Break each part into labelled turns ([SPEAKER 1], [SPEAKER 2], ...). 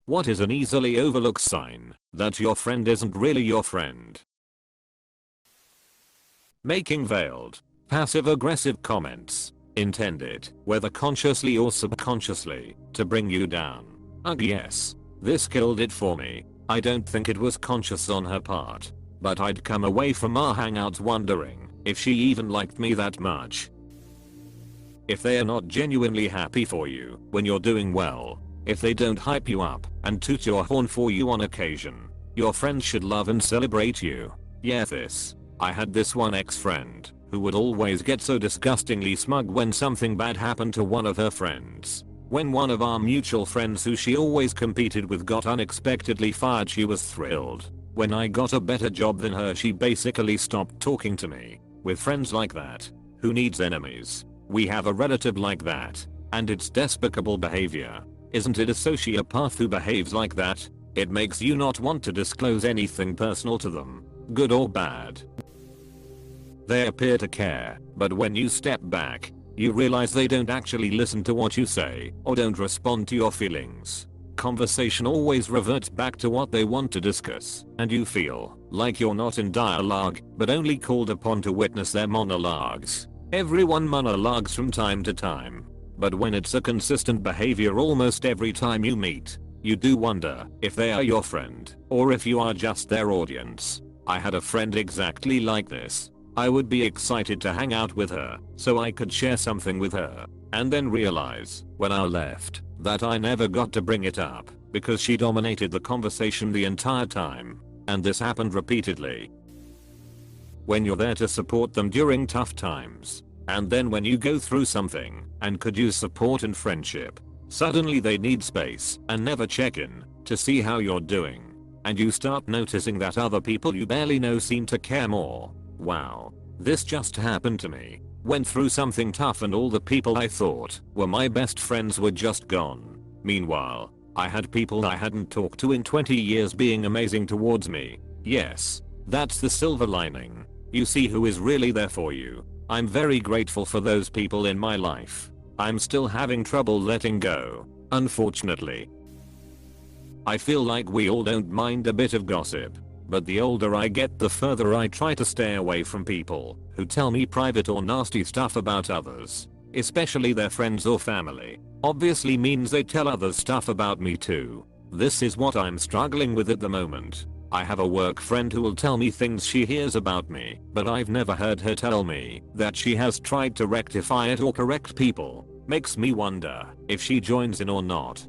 [SPEAKER 1] What is an easily overlooked sign that your friend isn't really your friend? Making veiled, passive-aggressive comments, intended, whether consciously or subconsciously, to bring you down. Ugh, yes. This killed it for me. I don't think it was conscious on her part, but I'd come away from our hangouts wondering if she even liked me that much. If they are not genuinely happy for you when you're doing well, if they don't hype you up and toot your horn for you on occasion, your friends should love and celebrate you. Yeah, I had this one ex-friend who would always get so disgustingly smug when something bad happened to one of her friends. When one of our mutual friends who she always competed with got unexpectedly fired, she was thrilled. When I got a better job than her, she basically stopped talking to me. With friends like that, who needs enemies? We have a relative like that, and it's despicable behavior. Isn't it a sociopath who behaves like that? It makes you not want to disclose anything personal to them, good or bad. They appear to care, but when you step back, you realize they don't actually listen to what you say or don't respond to your feelings. Conversation always reverts back to what they want to discuss, and you feel like you're not in dialogue, but only called upon to witness their monologues. Everyone monologues from time to time, but when it's a consistent behavior almost every time you meet, you do wonder if they are your friend or if you are just their audience. I had a friend exactly like this. I would be excited to hang out with her so I could share something with her, and then realize when I left that I never got to bring it up because she dominated the conversation the entire time, and this happened repeatedly. When you're there to support them during tough times, and then when you go through something and could use support and friendship, suddenly they need space and never check in to see how you're doing, and you start noticing that other people you barely know seem to care more. Wow, this just happened to me. Went through something tough and all the people I thought were my best friends were just gone. Meanwhile, I had people I hadn't talked to in 20 years being amazing towards me. Yes, that's the silver lining. You see who is really there for you. I'm very grateful for those people in my life. I'm still having trouble letting go, unfortunately. I feel like we all don't mind a bit of gossip, but the older I get, the further I try to stay away from people who tell me private or nasty stuff about others, especially their friends or family. Obviously means they tell others stuff about me too. This is what I'm struggling with at the moment. I have a work friend who will tell me things she hears about me, but I've never heard her tell me that she has tried to rectify it or correct people. Makes me wonder if she joins in or not.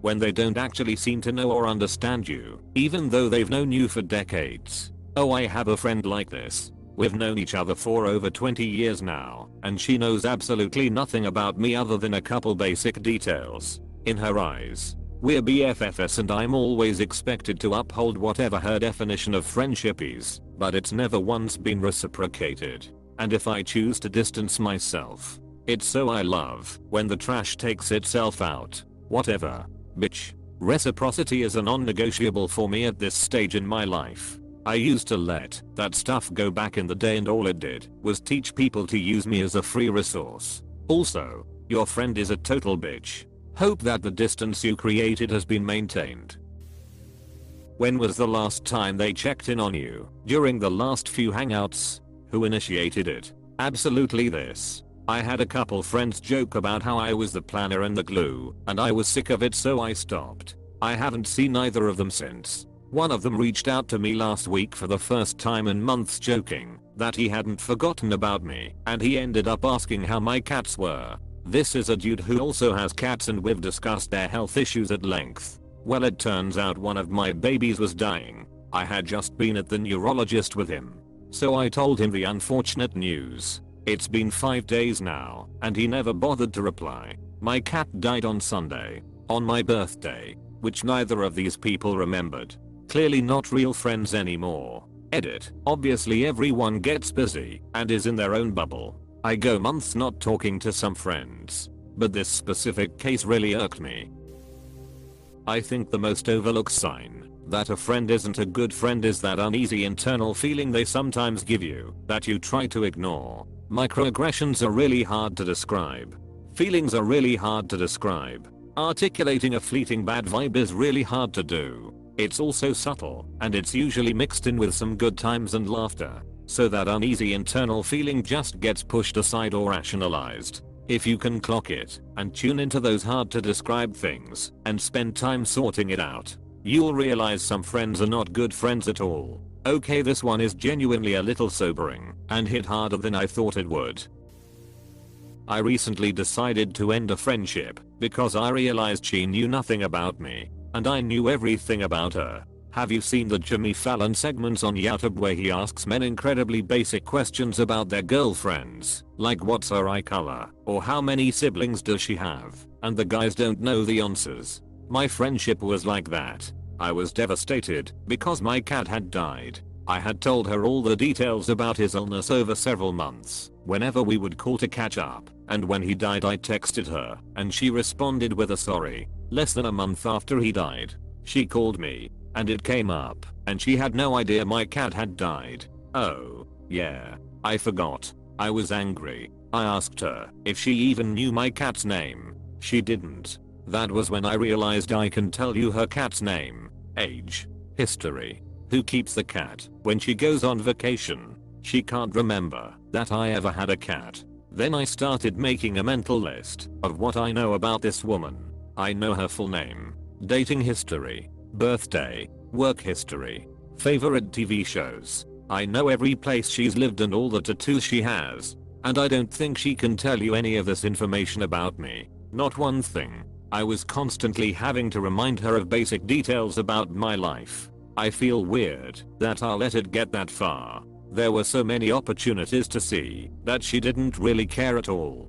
[SPEAKER 1] When they don't actually seem to know or understand you, even though they've known you for decades. Oh, I have a friend like this. We've known each other for over 20 years now, and she knows absolutely nothing about me other than a couple basic details. In her eyes, we're BFFs and I'm always expected to uphold whatever her definition of friendship is, but it's never once been reciprocated. And if I choose to distance myself, it's so I love when the trash takes itself out. Whatever. Bitch. Reciprocity is a non-negotiable for me at this stage in my life. I used to let that stuff go back in the day and all it did was teach people to use me as a free resource. Also, your friend is a total bitch. Hope that the distance you created has been maintained. When was the last time they checked in on you? During the last few hangouts? Who initiated it? Absolutely this. I had a couple friends joke about how I was the planner and the glue, and I was sick of it, so I stopped. I haven't seen either of them since. One of them reached out to me last week for the first time in months, joking that he hadn't forgotten about me, and he ended up asking how my cats were. This is a dude who also has cats and we've discussed their health issues at length. Well, it turns out one of my babies was dying. I had just been at the neurologist with him, so I told him the unfortunate news. It's been 5 days now, and he never bothered to reply. My cat died on Sunday, on my birthday, which neither of these people remembered. Clearly not real friends anymore. Edit. Obviously everyone gets busy and is in their own bubble. I go months not talking to some friends, but this specific case really irked me. I think the most overlooked sign that a friend isn't a good friend is that uneasy internal feeling they sometimes give you that you try to ignore. Microaggressions are really hard to describe. Feelings are really hard to describe. Articulating a fleeting bad vibe is really hard to do. It's also subtle, and it's usually mixed in with some good times and laughter, so that uneasy internal feeling just gets pushed aside or rationalized. If you can clock it and tune into those hard to describe things and spend time sorting it out, you'll realize some friends are not good friends at all. Okay, this one is genuinely a little sobering and hit harder than I thought it would. I recently decided to end a friendship because I realized she knew nothing about me and I knew everything about her. Have you seen the Jimmy Fallon segments on YouTube where he asks men incredibly basic questions about their girlfriends, like what's her eye color, or how many siblings does she have, and the guys don't know the answers? My friendship was like that. I was devastated because my cat had died. I had told her all the details about his illness over several months, whenever we would call to catch up, and when he died I texted her, and she responded with a sorry. Less than a month after he died, she called me, and it came up, and she had no idea my cat had died. Oh, yeah, I forgot. I was angry. I asked her if she even knew my cat's name. She didn't. That was when I realized I can tell you her cat's name, age, history, who keeps the cat, when she goes on vacation. She can't remember that I ever had a cat. Then I started making a mental list of what I know about this woman. I know her full name, dating history, birthday, work history, favorite TV shows. I know every place she's lived and all the tattoos she has. And I don't think she can tell you any of this information about me. Not one thing. I was constantly having to remind her of basic details about my life. I feel weird that I let it get that far. There were so many opportunities to see that she didn't really care at all.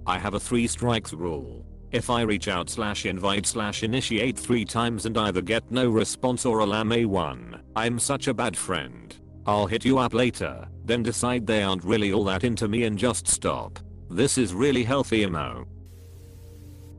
[SPEAKER 1] I have a 3 strikes rule. If I reach out /invite /initiate 3 times and either get no response or a lame one, I'm such a bad friend. I'll hit you up later, then decide they aren't really all that into me and just stop. This is really healthy emo.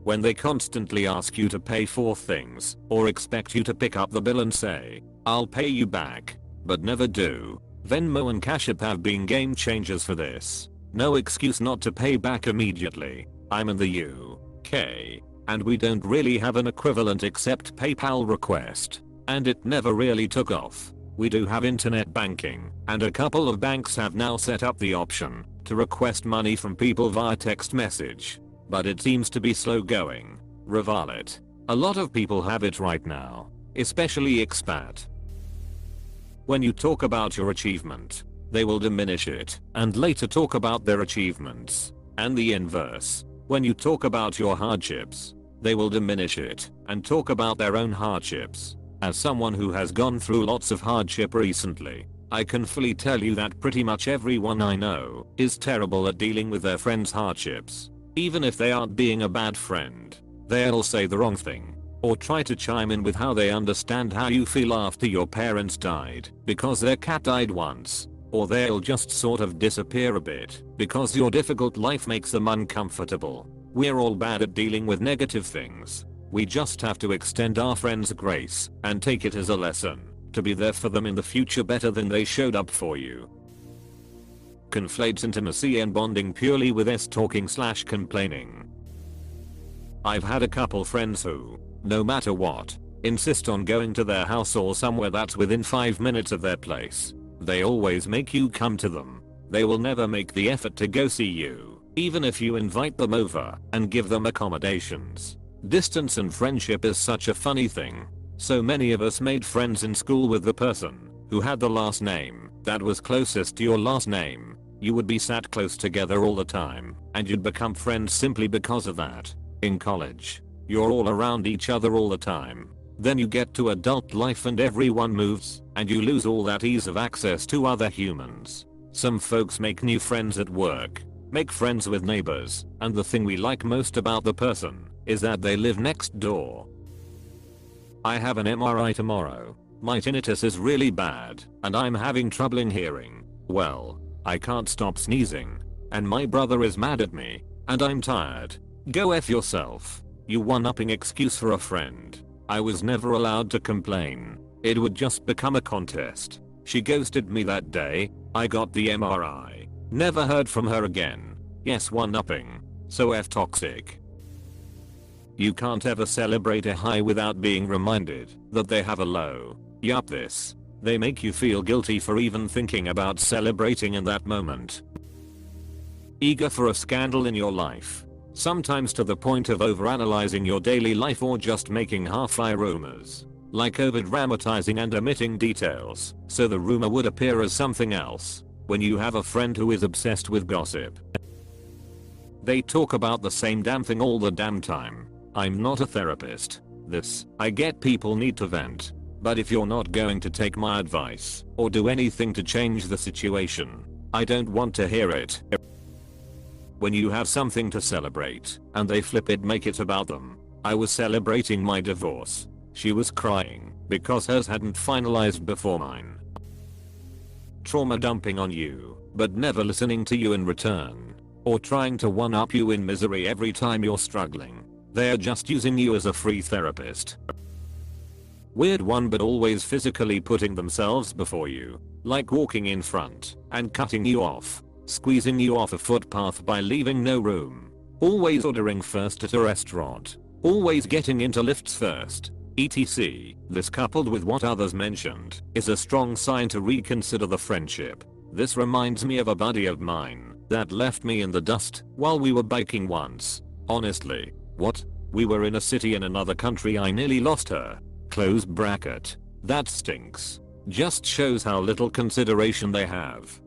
[SPEAKER 1] When they constantly ask you to pay for things, or expect you to pick up the bill and say, I'll pay you back, but never do. Venmo and Cash App have been game changers for this. No excuse not to pay back immediately. I'm in the UK, and we don't really have an equivalent except PayPal request, and it never really took off. We do have internet banking, and a couple of banks have now set up the option to request money from people via text message, but it seems to be slow going. Revalit. A lot of people have it right now, especially expat. When you talk about your achievement, they will diminish it and later talk about their achievements, and the inverse. When you talk about your hardships, they will diminish it and talk about their own hardships. As someone who has gone through lots of hardship recently, I can fully tell you that pretty much everyone I know is terrible at dealing with their friends' hardships. Even if they aren't being a bad friend, they'll say the wrong thing, or try to chime in with how they understand how you feel after your parents died because their cat died once, or they'll just sort of disappear a bit because your difficult life makes them uncomfortable. We're all bad at dealing with negative things. We just have to extend our friends grace and take it as a lesson to be there for them in the future better than they showed up for you. Conflates intimacy and bonding purely with talking / complaining. I've had a couple friends who, no matter what, insist on going to their house or somewhere that's within 5 minutes of their place. They always make you come to them. They will never make the effort to go see you, even if you invite them over and give them accommodations. Distance and friendship is such a funny thing. So many of us made friends in school with the person who had the last name that was closest to your last name. You would be sat close together all the time, and you'd become friends simply because of that. In college, you're all around each other all the time. Then you get to adult life and everyone moves, and you lose all that ease of access to other humans. Some folks make new friends at work, make friends with neighbors, and the thing we like most about the person is that they live next door. I have an MRI tomorrow. My tinnitus is really bad, and I'm having trouble in hearing. Well, I can't stop sneezing, and my brother is mad at me, and I'm tired. Go F yourself. You one-upping excuse for a friend. I was never allowed to complain. It would just become a contest. She ghosted me that day. I got the MRI. Never heard from her again. Yes, one-upping. So F toxic. You can't ever celebrate a high without being reminded that they have a low. Yup, this. They make you feel guilty for even thinking about celebrating in that moment. Eager for a scandal in your life. Sometimes to the point of overanalyzing your daily life or just making half-lie rumors. Like over-dramatizing and omitting details, so the rumor would appear as something else. When you have a friend who is obsessed with gossip. They talk about the same damn thing all the damn time. I'm not a therapist. I get people need to vent. But if you're not going to take my advice, or do anything to change the situation, I don't want to hear it. When you have something to celebrate, and they flip it, make it about them. I was celebrating my divorce. She was crying, because hers hadn't finalized before mine. Trauma dumping on you, but never listening to you in return. Or trying to one-up you in misery every time you're struggling. They're just using you as a free therapist. Weird one, but always physically putting themselves before you. Like walking in front, and cutting you off. Squeezing you off a footpath by leaving no room. Always ordering first at a restaurant. Always getting into lifts first. etc. This, coupled with what others mentioned, is a strong sign to reconsider the friendship. This reminds me of a buddy of mine that left me in the dust while we were biking once. Honestly, what? We were in a city in another country, I nearly lost her. Close bracket. That stinks. Just shows how little consideration they have.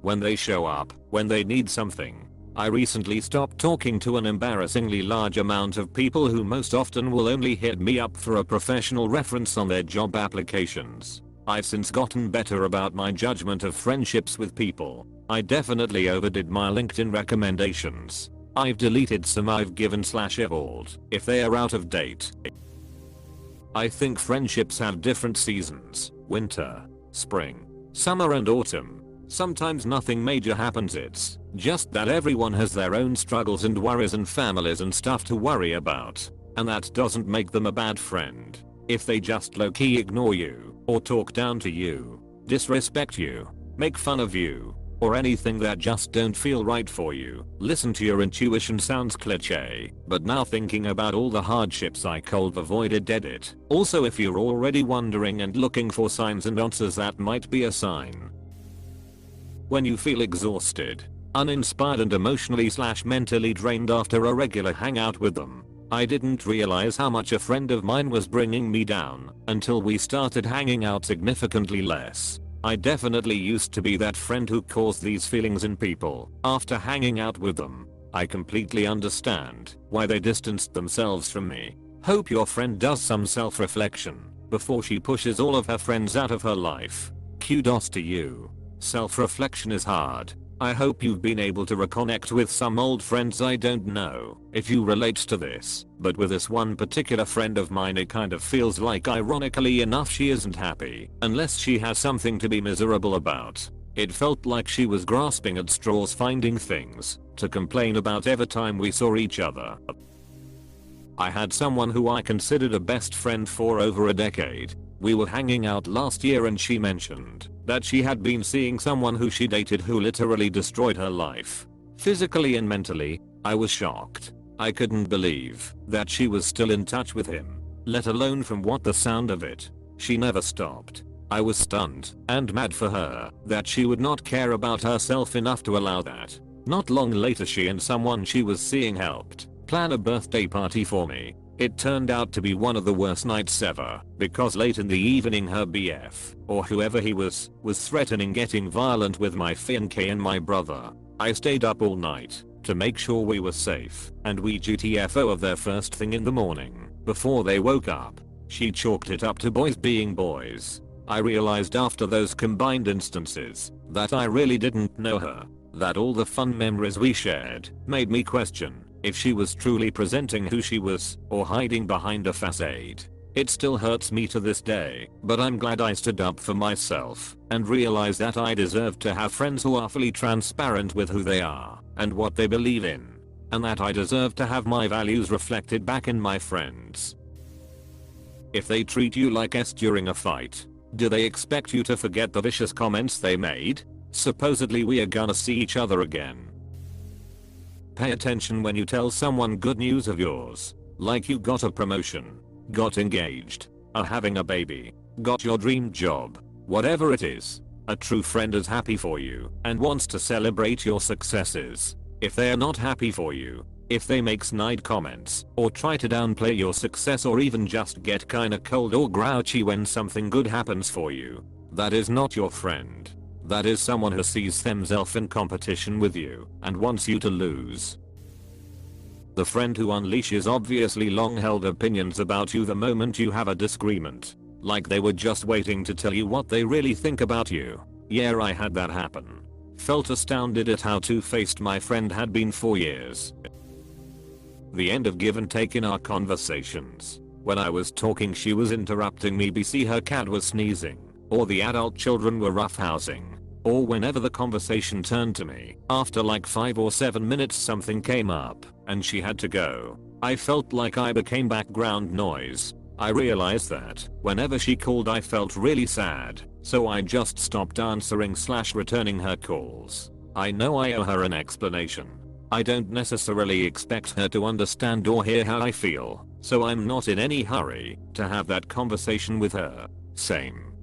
[SPEAKER 1] When they show up, when they need something. I recently stopped talking to an embarrassingly large amount of people who most often will only hit me up for a professional reference on their job applications. I've since gotten better about my judgment of friendships with people. I definitely overdid my LinkedIn recommendations. I've deleted some I've given/evolved if they are out of date. I think friendships have different seasons: winter, spring, summer and autumn. Sometimes nothing major happens, it's just that everyone has their own struggles and worries and families and stuff to worry about. And that doesn't make them a bad friend. If they just low-key ignore you, or talk down to you, disrespect you, make fun of you, or anything that just don't feel right for you, listen to your intuition. Sounds cliche, but now thinking about all the hardships I cold avoided did it. Also, if you're already wondering and looking for signs and answers, that might be a sign. When you feel exhausted, uninspired and emotionally/mentally drained after a regular hangout with them. I didn't realize how much a friend of mine was bringing me down until we started hanging out significantly less. I definitely used to be that friend who caused these feelings in people after hanging out with them. I completely understand why they distanced themselves from me. Hope your friend does some self-reflection before she pushes all of her friends out of her life. Kudos to you. Self-reflection is hard. I hope you've been able to reconnect with some old friends. I don't know if you relate to this, but with this one particular friend of mine, it kind of feels like, ironically enough, she isn't happy unless she has something to be miserable about. It felt like she was grasping at straws, finding things to complain about every time we saw each other. I had someone who I considered a best friend for over a decade. We were hanging out last year and she mentioned that she had been seeing someone who she dated who literally destroyed her life. Physically and mentally. I was shocked. I couldn't believe that she was still in touch with him, let alone from what the sound of it. She never stopped. I was stunned and mad for her that she would not care about herself enough to allow that. Not long later, she and someone she was seeing helped plan a birthday party for me. It turned out to be one of the worst nights ever, because late in the evening her BF, or whoever he was threatening getting violent with my fiancé and my brother. I stayed up all night to make sure we were safe, and we GTFO of there first thing in the morning, before they woke up. She chalked it up to boys being boys. I realized after those combined instances that I really didn't know her, that all the fun memories we shared made me question if she was truly presenting who she was or hiding behind a facade. It still hurts me to this day, but I'm glad I stood up for myself and realized that I deserve to have friends who are fully transparent with who they are and what they believe in, and that I deserve to have my values reflected back in my friends. If they treat you like S during a fight, do they expect you to forget the vicious comments they made? Supposedly we are gonna see each other again. Pay attention when you tell someone good news of yours. Like you got a promotion, got engaged, are having a baby, got your dream job, whatever it is. A true friend is happy for you and wants to celebrate your successes. If they are not happy for you, if they make snide comments or try to downplay your success or even just get kinda cold or grouchy when something good happens for you, that is not your friend. That is someone who sees themselves in competition with you and wants you to lose. The friend who unleashes obviously long-held opinions about you the moment you have a disagreement. Like they were just waiting to tell you what they really think about you. Yeah, I had that happen. Felt astounded at how two-faced my friend had been for years. The end of give and take in our conversations. When I was talking she was interrupting me because her cat was sneezing, or the adult children were roughhousing, or whenever the conversation turned to me, after like 5 or 7 minutes something came up, and she had to go. I felt like I became background noise. I realized that whenever she called I felt really sad, so I just stopped answering/returning her calls. I know I owe her an explanation. I don't necessarily expect her to understand or hear how I feel, so I'm not in any hurry to have that conversation with her. Same.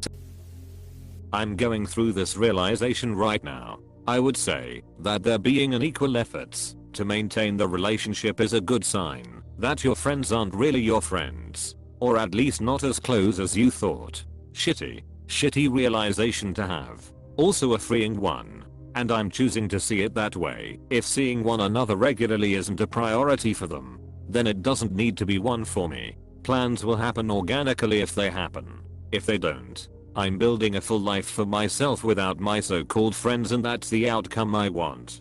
[SPEAKER 1] I'm going through this realization right now. I would say that there being an equal efforts to maintain the relationship is a good sign that your friends aren't really your friends. Or at least not as close as you thought. Shitty realization to have. Also a freeing one. And I'm choosing to see it that way. If seeing one another regularly isn't a priority for them, then it doesn't need to be one for me. Plans will happen organically if they happen. If they don't, I'm building a full life for myself without my so-called friends and that's the outcome I want.